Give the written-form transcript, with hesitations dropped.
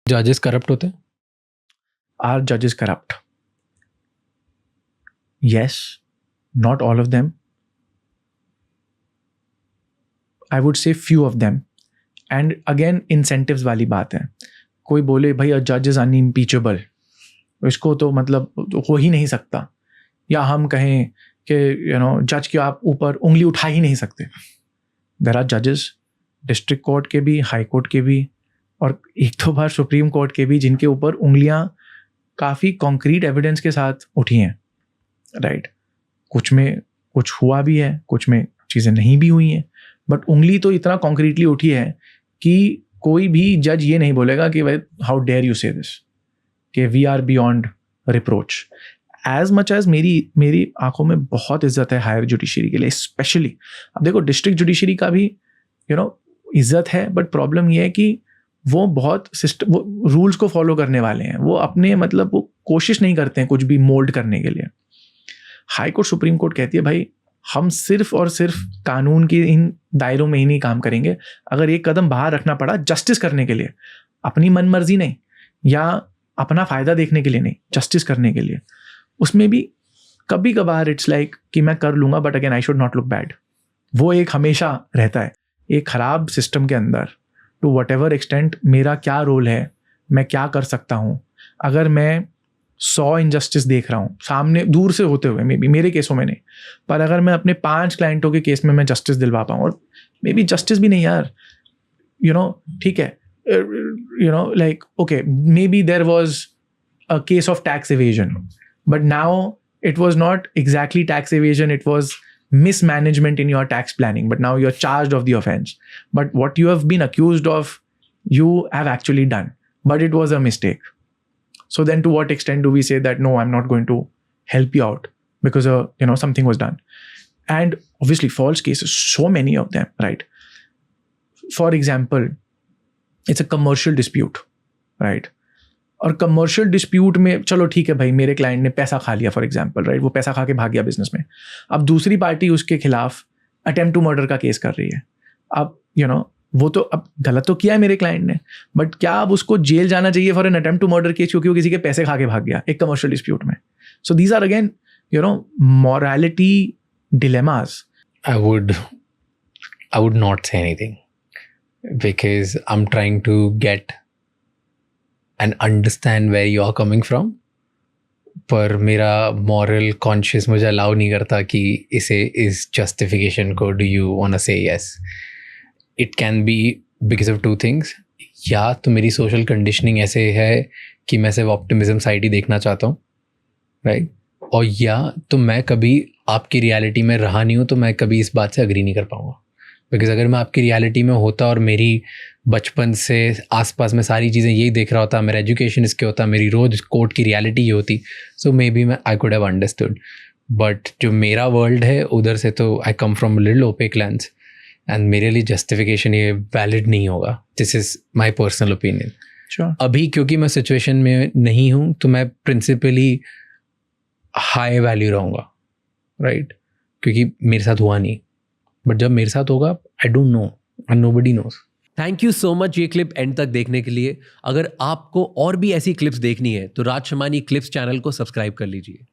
जजेस करप्ट होते हैं? Are judges corrupt? Yes, not all of them. I would say few of them. And again, incentives वाली बात है. कोई बोले भाई a judge is unimpeachable, इसको तो मतलब हो ही नहीं सकता, या हम कहें कि जज के आप ऊपर उंगली उठा ही नहीं सकते. देयर आर जजेस डिस्ट्रिक्ट कोर्ट के भी, हाई कोर्ट के भी, और एक दो बार सुप्रीम कोर्ट के भी, जिनके ऊपर उंगलियां काफ़ी कॉन्क्रीट एविडेंस के साथ उठी हैं. राइट, कुछ में कुछ हुआ भी है, कुछ में चीज़ें नहीं भी हुई हैं, बट उंगली तो इतना कॉन्क्रीटली उठी है कि कोई भी जज ये नहीं बोलेगा कि भाई how dare you say this, कि we are beyond reproach. As much as मेरी आंखों में बहुत इज्जत है हायर जुडिशरी के लिए स्पेशली. अब देखो डिस्ट्रिक्ट जुडिशरी का भी इज्जत है, बट प्रॉब्लम ये है कि वो बहुत सिस्टम, वो रूल्स को फॉलो करने वाले हैं, वो अपने मतलब वो कोशिश नहीं करते हैं कुछ भी मोल्ड करने के लिए. हाई कोर्ट सुप्रीम कोर्ट कहती है भाई हम सिर्फ और सिर्फ कानून के इन दायरों में ही नहीं काम करेंगे, अगर एक कदम बाहर रखना पड़ा जस्टिस करने के लिए, अपनी मन मर्जी नहीं या अपना फ़ायदा देखने के लिए नहीं, जस्टिस करने के लिए, उसमें भी कभी कभार इट्स लाइक कि मैं कर लूँगा but again I should not look bad. वो एक हमेशा रहता है एक ख़राब सिस्टम के अंदर. टू वट एवर एक्सटेंट मेरा क्या रोल है, मैं क्या कर सकता हूँ. अगर मैं 100 इनजस्टिस देख रहा हूँ सामने दूर से होते हुए, मे बी मेरे केसों में नहीं, पर अगर मैं अपने 5 क्लाइंटों के केस में मैं जस्टिस दिलवा पाऊँ, और मे बी जस्टिस भी नहीं यार, ठीक है, like okay maybe there was a case of tax evasion, but now it was not exactly tax evasion, it was mismanagement in your tax planning, but now you're charged of the offense. But what you have been accused of, you have actually done, but it was a mistake. So then to what extent do we say that no, I'm not going to help you out because something was done? And obviously false cases, so many of them, right? For example, it's a commercial dispute, right? और commercial dispute में चलो ठीक है भाई, मेरे client ने पैसा खा लिया फॉर एग्जांपल, राइट, वो पैसा खा के भाग गया बिजनेस में. अब दूसरी पार्टी उसके खिलाफ अटेम्प्ट टू मर्डर का केस कर रही है. अब वो तो अब गलत तो किया है मेरे क्लाइंट ने, बट क्या अब उसको जेल जाना चाहिए for an attempt to murder case क्योंकि वो किसी के पैसे खा के भाग गया एक कमर्शियल डिस्प्यूट में? So these are again morality dilemmas. I would not say anything because I'm trying to get and understand where you are coming from, पर मेरा moral conscious मुझे allow नहीं करता कि इसे इस justification को do you wanna say yes. It can be because of 2 things. या तो मेरी social conditioning ऐसे है कि मैं सिर्फ optimism side ही देखना चाहता हूँ, right? और या तो मैं कभी आपकी reality में रहा नहीं हूँ, तो मैं कभी इस बात से agree नहीं कर पाऊँगा. बिकॉज अगर मैं आपकी रियलिटी में होता और मेरी बचपन से आसपास में सारी चीज़ें यही देख रहा होता, मेरा एजुकेशन इसके होता, मेरी रोज़ कोर्ट की रियलिटी ये होती, so may be I could have understood. But जो मेरा वर्ल्ड है उधर से तो I come from little opaque lens, and मेरे लिए जस्टिफिकेशन ये वैलिड नहीं होगा. This is my personal opinion. अभी क्योंकि मैं सिचुएशन में नहीं हूँ तो मैं प्रिंसिपली हाई वैल्यू रहूँगा, राइट, क्योंकि मेरे साथ हुआ नहीं. बट जब मेरे साथ होगा I don't know and nobody knows. Thank you so much ये क्लिप एंड तक देखने के लिए. अगर आपको और भी ऐसी क्लिप्स देखनी है तो राज शमानी क्लिप्स चैनल को सब्सक्राइब कर लीजिए.